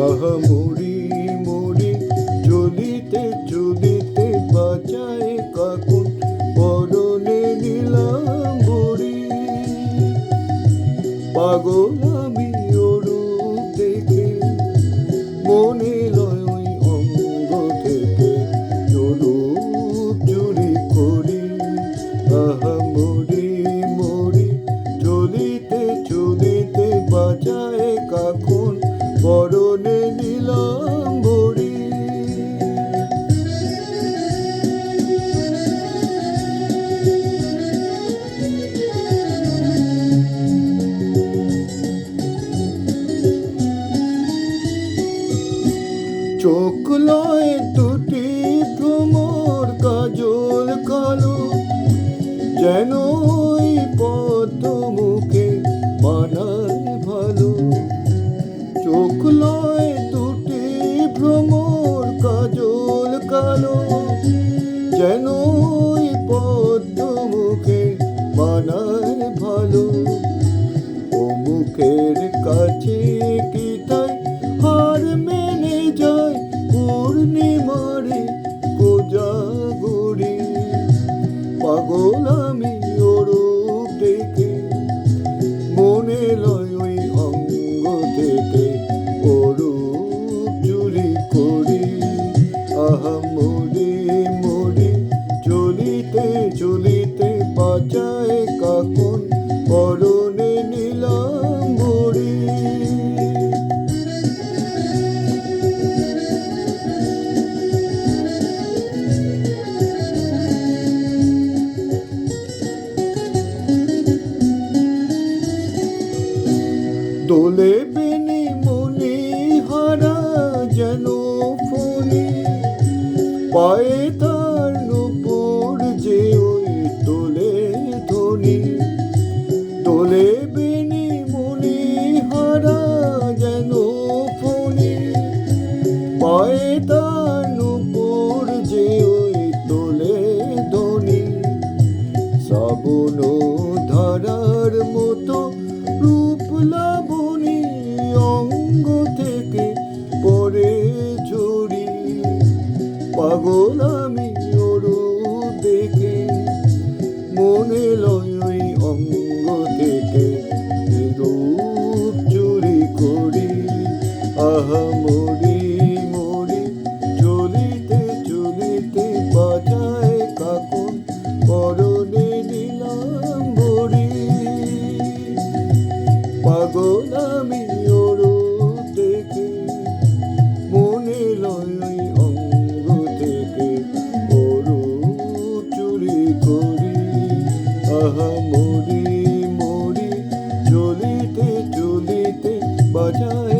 আহা মরি মরি চলিতে চলিতে বাঁচায় কাকুন পরনে নিলাম বড়ি। পাগল আমি ওরূপ দেখে মনে লয় ওই অঙ্গ থেকে ওরূপ চুরি করি। আহা মরি মরি চলিতে চলিতে বাঁচায় কাকুন পরনে নিলাম বড়ি। চোখ লয় দুটি ভ্রমর কাজল কালো, যেন ওই পদ্ম মুখে মানায় ভালো। চোখ লয় দুটি ভ্রমর কাজল কালো, যেন ওই পদ্ম মুখে মানায় ভালো। ও মুখের কাছে কি তাই হার মেনে যায় পূর্ণিমারে কোজাগরি। পাগল আমি ওরূপ দেখে মনে লয় ওই অঙ্গ থেকে ওরূপ চুরি করি। আহা মরি মরি চলিতে চলিতে বাঁচায় কাকুন পরনে নিলাম বড়ি। দোলে বেনি মনি হারা যেন ফণি, পায়ে তার নূপুর যে ওই তোলে ধ্বনি। দোলে বেনি মনি হারা যেন ফণি, পায়ে তার নূপুর যে ওই তোলে ধ্বনি। শ্রাবণ ধারার মতো রূপ লাবণী অঙ্গ থেকে পরে ঝরি। পাগল আমি ওরূপ দেখে মনে লয় ওই অঙ্গ থেকে রূপ চুরি করি। আহা মরি মরি চলিতে চলিতে বাঁচায় কাকুন পরনে নিলাম বড়ি। পাগল আমি ওরূপ দেখে মনে লয় ওই অঙ্গ থেকে ওরূপ চুরি করি। আহা মরি মরি চলিতে চলিতে বাঁচায়